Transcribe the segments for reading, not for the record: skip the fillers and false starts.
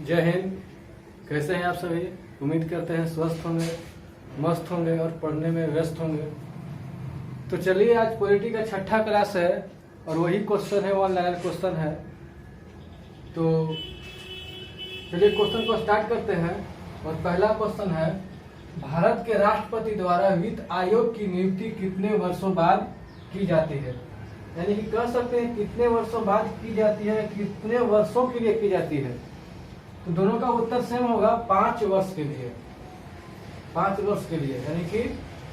जय हिंद। कैसे हैं आप सभी? उम्मीद करते हैं स्वस्थ होंगे, मस्त होंगे और पढ़ने में व्यस्त होंगे। तो चलिए, आज पॉलिटी का छठा क्लास है और वही क्वेश्चन है, ऑनलाइन क्वेश्चन है। तो चलिए क्वेश्चन को स्टार्ट करते हैं। और पहला क्वेश्चन है, भारत के राष्ट्रपति द्वारा वित्त आयोग की नियुक्ति कितने वर्षों बाद की जाती है? यानी कि कह सकते हैं कितने वर्षों बाद की जाती है, कितने वर्षों के लिए की जाती है। तो दोनों का उत्तर सेम होगा, 5 वर्ष के लिए। 5 वर्ष के लिए, यानी कि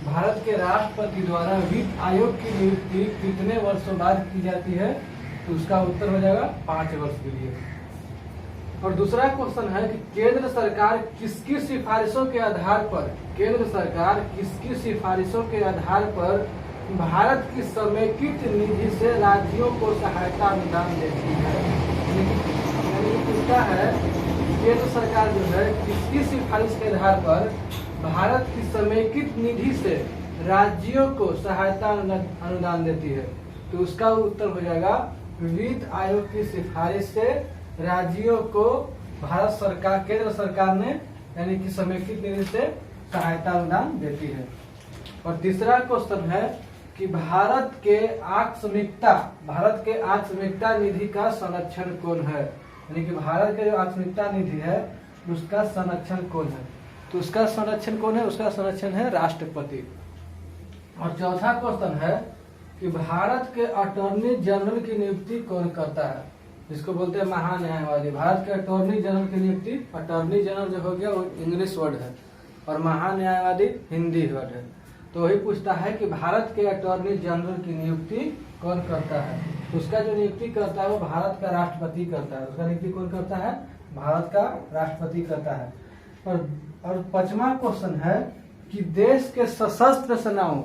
भारत के राष्ट्रपति द्वारा वित्त आयोग की नियुक्ति कितने वर्षों बाद की जाती है? तो उसका उत्तर हो जाएगा 5 वर्ष के लिए। और दूसरा क्वेश्चन है कि केंद्र सरकार किसकी सिफारिशों के आधार पर भारत की समेकित निधि से राज्यों को सहायता अनुदान देती है? यानी पूछता है केंद्र सरकार जो है किसकी सिफारिश के आधार पर भारत की समेकित निधि से राज्यों को सहायता अनुदान देती है? तो उसका उत्तर हो जाएगा वित्त आयोग की सिफारिश से राज्यों को भारत सरकार, केंद्र सरकार ने यानी कि समेकित निधि से सहायता अनुदान देती है। और तीसरा क्वेश्चन है कि भारत के आकस्मिकता निधि का संरक्षण कौन है? यानी कि भारत के जो आकस्मिकता निधि है उसका संरक्षण कौन है? तो उसका संरक्षण कौन है? उसका संरक्षण है राष्ट्रपति। और चौथा क्वेश्चन है कि भारत के अटॉर्नी जनरल की नियुक्ति कौन करता है? जिसको बोलते हैं महान्यायवादी। भारत के अटॉर्नी जनरल की नियुक्ति, अटॉर्नी जनरल जो हो गया वो इंग्लिश वर्ड है और महान्यायवादी हिंदी वर्ड है। तो वही पूछता है कि भारत के अटॉर्नी जनरल की नियुक्ति कौन करता है? तो उसका जो नियुक्ति करता है वो भारत का राष्ट्रपति करता है। उसका नियुक्ति कौन करता है? भारत का राष्ट्रपति करता है। और 5वां क्वेश्चन है कि देश के सशस्त्र सेनाओं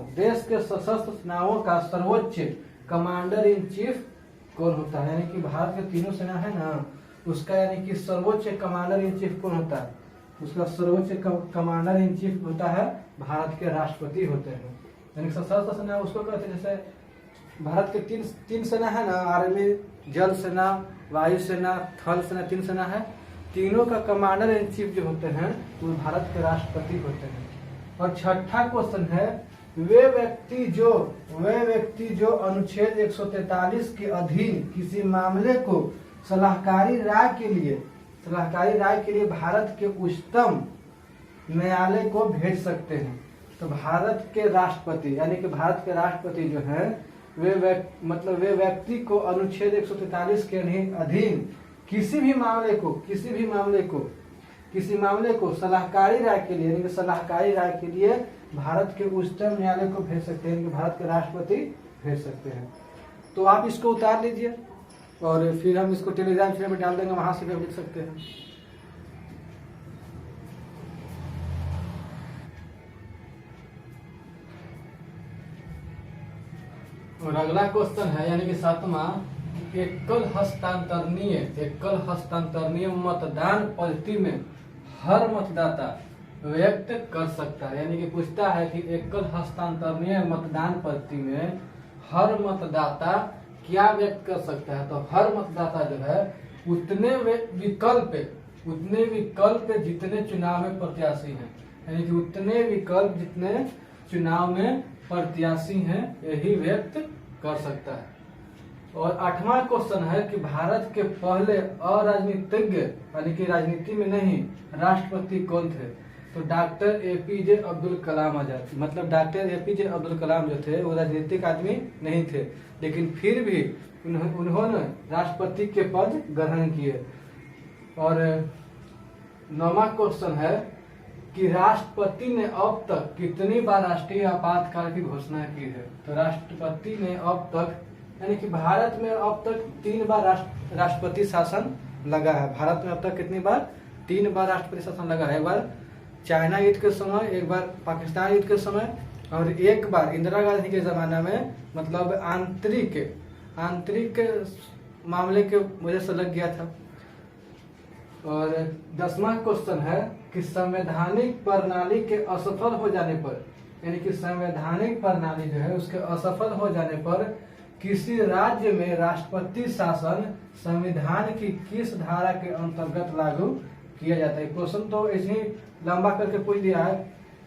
का सर्वोच्च कमांडर इन चीफ कौन होता है? यानी कि भारत के तीनों सेना है ना, उसका यानी कि सर्वोच्च कमांडर इन चीफ कौन होता है? उसका सर्वोच्च कमांडर इन चीफ होता है भारत के राष्ट्रपति होते हैं। यानी सशस्त्र सेना उसको कहते हैं, जैसे भारत के तीन सेना है ना, आर्मी, जल सेना, वायु सेना, थल सेना, 3 सेना है। तीनों का कमांडर इन चीफ जो होते हैं वो भारत के राष्ट्रपति होते हैं। और छठा क्वेश्चन है, वे व्यक्ति जो अनुच्छेद 143 के अधीन किसी मामले को सलाहकारी राय के लिए भारत के उच्चतम न्यायालय को भेज सकते हैं। तो भारत के राष्ट्रपति यानी कि भारत के राष्ट्रपति जो है वे व्यक्ति को अनुच्छेद 143 के अधीन किसी मामले को सलाहकारी राय के लिए यानी कि सलाहकारी राय के लिए भारत के उच्चतम न्यायालय को भेज सकते हैं, भारत के राष्ट्रपति भेज सकते हैं। तो आप इसको उतार लीजिए और फिर हम इसको टेलीग्राम चैनल में डाल देंगे, वहां से भी लिख सकते हैं। और अगला क्वेश्चन है यानी कि 7वां, एकल हस्तांतरणीय मतदान पद्धति में हर मतदाता व्यक्त कर सकता है। यानी कि पूछता है कि एकल हस्तांतरणीय मतदान पद्धति में हर मतदाता क्या व्यक्त कर सकता है? तो हर मतदाता जो है उतने विकल्प जितने चुनाव में प्रत्याशी हैं, यानी कि उतने विकल्प जितने चुनाव में प्रत्याशी हैं यही व्यक्त कर सकता है। और 8वां क्वेश्चन है कि भारत के पहले अराजनीतिज्ञ यानी कि राजनीति में नहीं राष्ट्रपति कौन थे? तो डॉक्टर एपीजे अब्दुल कलाम आजाद। मतलब डॉक्टर एपीजे अब्दुल कलाम जो थे वो राजनीतिक आदमी नहीं थे, लेकिन फिर भी उन्होंने राष्ट्रपति के पद ग्रहण किए। और 9वां क्वेश्चन है कि राष्ट्रपति ने अब तक कितनी बार राष्ट्रीय आपातकाल की घोषणा की है? तो राष्ट्रपति ने अब तक यानी कि भारत में अब तक 3 बार राष्ट्रपति शासन लगा है। भारत में अब तक कितनी बार? 3 बार राष्ट्रपति शासन लगा है। एक बार चाइना युद्ध के समय, एक बार पाकिस्तान युद्ध के समय और एक बार इंदिरा गांधी के जमाना में, मतलब आंतरिक मामले के वजह से लग गया था। और 10वां क्वेश्चन है कि संवैधानिक प्रणाली के असफल हो जाने पर, यानी कि संवैधानिक प्रणाली जो है उसके असफल हो जाने पर किसी राज्य में राष्ट्रपति शासन संविधान की किस धारा के अंतर्गत लागू किया जाता है। क्वेश्चन तो ऐसे ही लंबा करके पूछ दिया है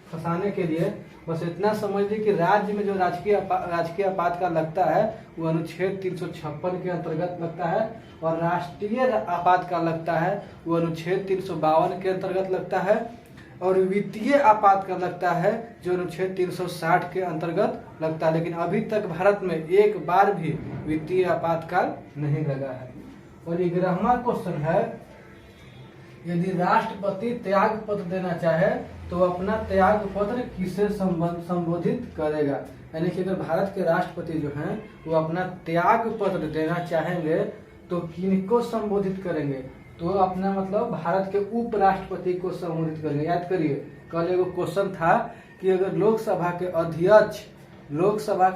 फंसाने के लिए, बस इतना समझ ली कि राज्य में जो राजकीय आपातकाल लगता है वो अनुच्छेद 356 के अंतर्गत लगता है, और राष्ट्रीय आपातकाल लगता है वो अनुच्छेद 352 के अंतर्गत लगता है, और वित्तीय आपातकाल लगता है जो अनुच्छेद 360 के अंतर्गत लगता है। लेकिन अभी तक भारत में एक बार भी वित्तीय आपातकाल नहीं लगा है। और 11वां क्वेश्चन है, यदि राष्ट्रपति त्याग पत्र देना चाहे तो अपना त्याग पत्र किसे संबोधित करेगा। यानी कि अगर भारत के राष्ट्रपति जो हैं वो अपना त्याग पत्र देना चाहेंगे तो किनको संबोधित करेंगे, तो अपना मतलब भारत के उपराष्ट्रपति को संबोधित करेंगे। याद करिए कल एगो क्वेश्चन था कि अगर लोकसभा के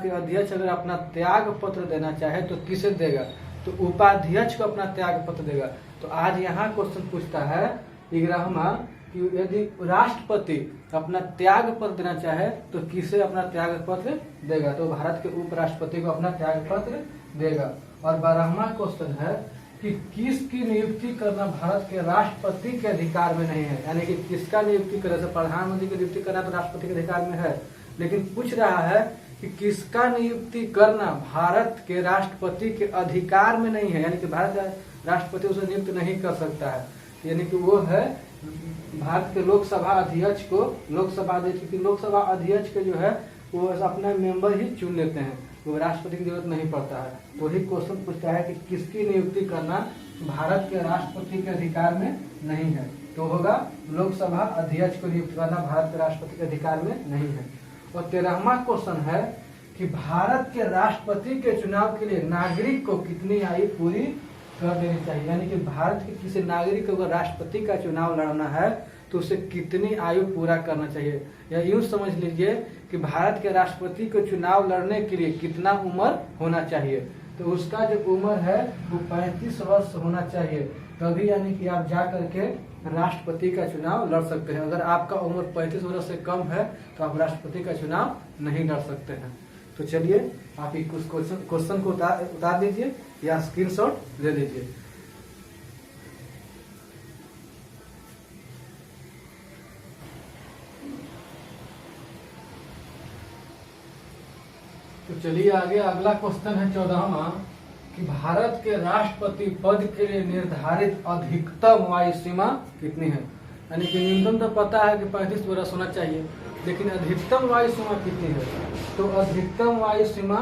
अध्यक्ष अगर अपना त्याग पत्र देना चाहे तो किसे देगा, तो उपाध्यक्ष को अपना त्याग पत्र देगा। तो आज यहाँ क्वेश्चन पूछता है 11वां कि यदि राष्ट्रपति अपना त्याग पत्र देना चाहे तो किसे अपना त्याग पत्र देगा, तो भारत के उपराष्ट्रपति को अपना त्याग पत्र देगा। और 12वां क्वेश्चन है कि किसकी नियुक्ति करना भारत के राष्ट्रपति के अधिकार में नहीं है। यानी कि किसका नियुक्ति करे, प्रधानमंत्री की नियुक्ति करना तो राष्ट्रपति के अधिकार में है, लेकिन पूछ रहा है कि किसका नियुक्ति करना भारत के राष्ट्रपति के अधिकार में नहीं है। यानी कि भारत राष्ट्रपति उसे नियुक्त नहीं कर सकता है, यानी कि वो है भारत के लोकसभा अध्यक्ष को, लोकसभा अध्यक्ष के जो है वो अपना मेंबर ही चुन लेते हैं, वो राष्ट्रपति की जरूरत नहीं पड़ता है। तो वही क्वेश्चन पूछता है कि किसकी नियुक्ति करना भारत के राष्ट्रपति के अधिकार में नहीं है, तो होगा लोकसभा अध्यक्ष को नियुक्त करना भारत के राष्ट्रपति के अधिकार में नहीं है। और 13वां क्वेश्चन है कि भारत के राष्ट्रपति के चुनाव के लिए नागरिक को कितनी आयु पूरी कर देनी चाहिए। यानी कि भारत के किसी नागरिक को अगर राष्ट्रपति का चुनाव लड़ना है तो उसे कितनी आयु पूरा करना चाहिए, या यूं समझ लीजिए कि भारत के राष्ट्रपति को चुनाव लड़ने के लिए कितना उम्र होना चाहिए, तो उसका जो उम्र है वो 35 वर्ष होना चाहिए, तभी यानी कि आप जा करके राष्ट्रपति का चुनाव लड़ सकते हैं। अगर आपका उम्र 35 वर्ष से कम है तो आप राष्ट्रपति का चुनाव नहीं लड़ सकते हैं। तो चलिए आप कुछ क्वेश्चन को उतार दीजिए या स्क्रीनशॉट ले लीजिए। तो चलिए आगे, अगला क्वेश्चन है 14वां कि भारत के राष्ट्रपति पद के लिए निर्धारित अधिकतम आयु सीमा कितनी है। यानी कि न्यूनतम तो पता है कि 35 वर्ष होना चाहिए, लेकिन अधिकतम आयु सीमा कितनी है, तो अधिकतम आयु सीमा,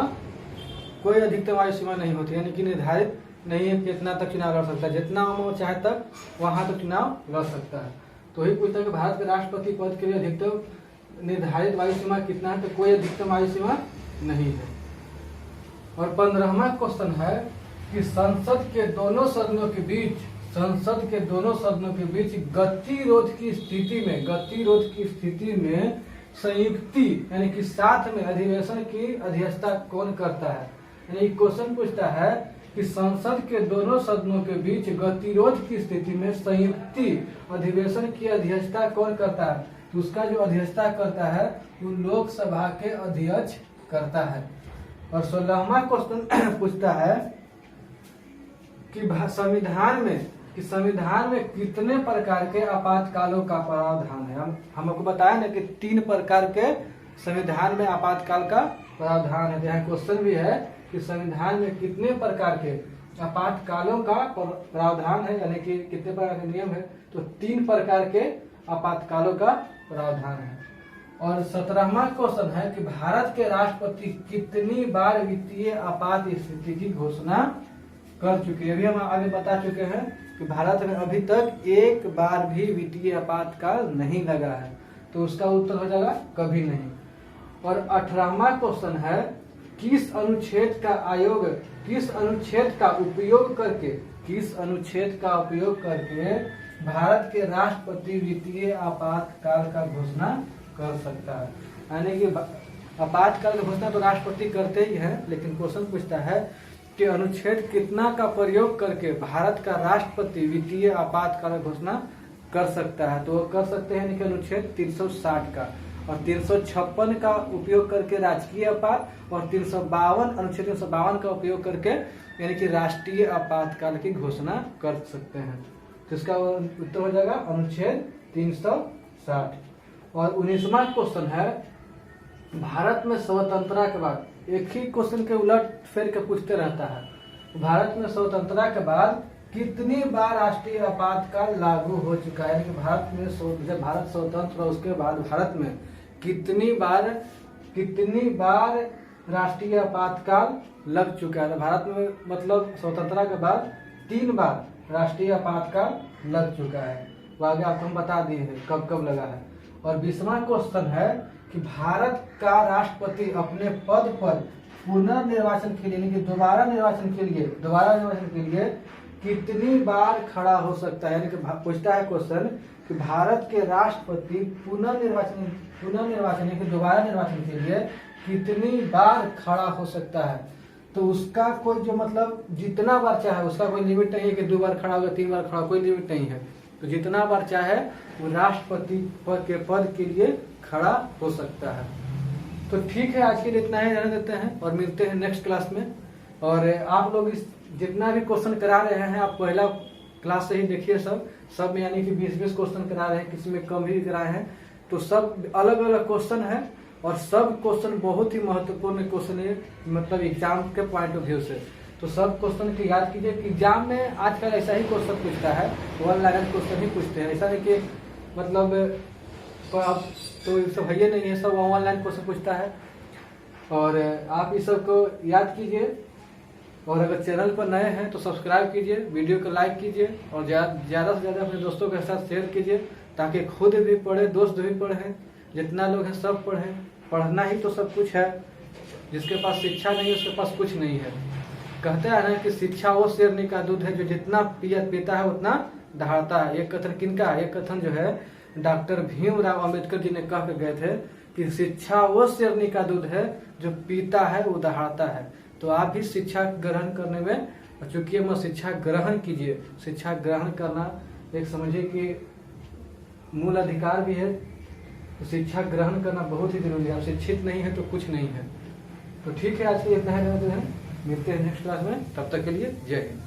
कोई अधिकतम आयु सीमा नहीं होती, यानी कि निर्धारित नहीं है कितना तक चुनाव लड़ सकता है, जितना उम्र चाहे तक वहां तक चुनाव लड़ सकता है। तो वही पूछता है कि भारत के राष्ट्रपति पद के लिए अधिकतम निर्धारित आयु सीमा कितना है, तो कोई अधिकतम आयु सीमा नहीं है। और 15वां क्वेश्चन है कि संसद के दोनों सदनों के बीच गतिरोध की स्थिति में संयुक्ति यानी कि साथ में अधिवेशन की अध्यक्षता कौन करता है। यानी क्वेश्चन पूछता है कि संसद के दोनों सदनों के बीच गतिरोध की स्थिति में संयुक्ति अधिवेशन की अध्यक्षता कौन करता है, तो उसका जो अध्यक्षता करता है वो लोकसभा के अध्यक्ष करता है। और 16वां क्वेश्चन पूछता है कि संविधान में कितने प्रकार के आपातकालों का प्रावधान है। हम आपको बताया ना कि 3 प्रकार के संविधान में आपातकाल का प्रावधान है। यहाँ क्वेश्चन भी है कि संविधान में कितने प्रकार के आपातकालों का प्रावधान है, यानी कि कितने प्रकार के नियम है, तो 3 प्रकार के आपातकालों का प्रावधान है। और 17वां क्वेश्चन है कि भारत के राष्ट्रपति कितनी बार वित्तीय आपात स्थिति की घोषणा कर चुके हैं। अभी हम आगे बता चुके हैं कि भारत में अभी तक एक बार भी वित्तीय आपातकाल नहीं लगा है, तो उसका उत्तर हो जाएगा कभी नहीं। और 18वां क्वेश्चन है किस अनुच्छेद का उपयोग करके भारत के राष्ट्रपति वित्तीय आपातकाल का घोषणा कर सकता है। यानी कि आपातकाल की घोषणा तो राष्ट्रपति करते ही है, लेकिन क्वेश्चन पूछता है कि अनुच्छेद कितना का प्रयोग करके भारत का राष्ट्रपति वित्तीय आपातकाल घोषणा कर सकता है, तो कर सकते हैं यानी कि अनुच्छेद 360 का, और 356 का उपयोग करके राजकीय आपात, और अनुच्छेद 352 का उपयोग करके यानी कि राष्ट्रीय आपातकाल की घोषणा कर सकते हैं। तो इसका उत्तर हो जाएगा अनुच्छेद 360। और 19वां क्वेश्चन है, भारत में स्वतंत्रता के बाद, एक ही क्वेश्चन के उलट फेर के पूछते रहता है, भारत में स्वतंत्रता के बाद कितनी बार राष्ट्रीय आपातकाल लागू हो चुका है, यानी कि भारत में जब भारत स्वतंत्र हुआ उसके बाद भारत में कितनी बार राष्ट्रीय आपातकाल लग चुका है। तो भारत में मतलब स्वतंत्रता के बाद 3 बार राष्ट्रीय आपातकाल लग चुका है, वो आगे आपको हम बता दिए हैं कब कब लगा है। और 20वां क्वेश्चन है कि भारत का राष्ट्रपति अपने पद पर पुनर्निर्वाचन के लिए, यानी कि दोबारा निर्वाचन के लिए कितनी बार खड़ा हो सकता है, यानी कि पूछता है क्वेश्चन कि भारत के राष्ट्रपति पुनर्निर्वाचन यानी कि दोबारा निर्वाचन के लिए कितनी बार खड़ा हो सकता है। तो उसका कोई जो मतलब जितना बार चाहे, उसका कोई लिमिट नहीं है कि 2 बार खड़ा होगा 3 बार खड़ा, कोई लिमिट नहीं है। तो जितना बार चाहे वो राष्ट्रपति के पद के लिए खड़ा हो सकता है। तो ठीक है, आज के लिए इतना ही रहने देते हैं और मिलते हैं नेक्स्ट क्लास में। और आप लोग इस जितना भी क्वेश्चन करा रहे हैं, आप पहला क्लास से ही देखिए, सब में यानी कि 20-20 क्वेश्चन करा रहे हैं, किसी में कम ही कराए हैं। तो सब अलग अलग क्वेश्चन है और सब क्वेश्चन बहुत ही महत्वपूर्ण क्वेश्चन है, मतलब एग्जाम के पॉइंट ऑफ व्यू से। तो सब क्वेश्चन की याद कीजिए कि एग्जाम में आजकल ऐसा ही क्वेश्चन पूछता है, 1 लाइन क्वेश्चन ही पूछते हैं, ऐसा नहीं कि मतलब अब तो सब है नहीं है, सब 1 लाइन क्वेश्चन पूछता है। और आप इस सब को याद कीजिए। और अगर चैनल पर नए हैं तो सब्सक्राइब कीजिए, वीडियो को लाइक कीजिए और ज़्यादा से ज़्यादा अपने दोस्तों के साथ शेयर कीजिए, ताकि खुद भी पढ़े, दोस्त भी पढ़ें, जितना लोग हैं सब पढ़ें। पढ़ना ही तो सब कुछ है, जिसके पास शिक्षा नहीं है उसके पास कुछ नहीं है। कहते हैं ना कि शिक्षा वो शेरनी का दूध है जो जितना पीता है उतना दहाड़ता है। एक कथन किनका है? एक कथन जो है डॉक्टर भीमराव अंबेडकर जी ने कह के गए थे कि शिक्षा वो शेरनी का दूध है जो पीता है वो दहाड़ता है। तो आप भी शिक्षा ग्रहण करने में चूंकि मत, शिक्षा ग्रहण कीजिए। शिक्षा ग्रहण करना एक समझिए कि मूल अधिकार भी है, तो शिक्षा ग्रहण करना बहुत ही जरूरी है। आप शिक्षित नहीं है तो कुछ नहीं है। तो ठीक है, आज के लिए इतना ही रहते हैं, मिलते हैं नेक्स्ट क्लास में, तब तक के लिए जय हिंद।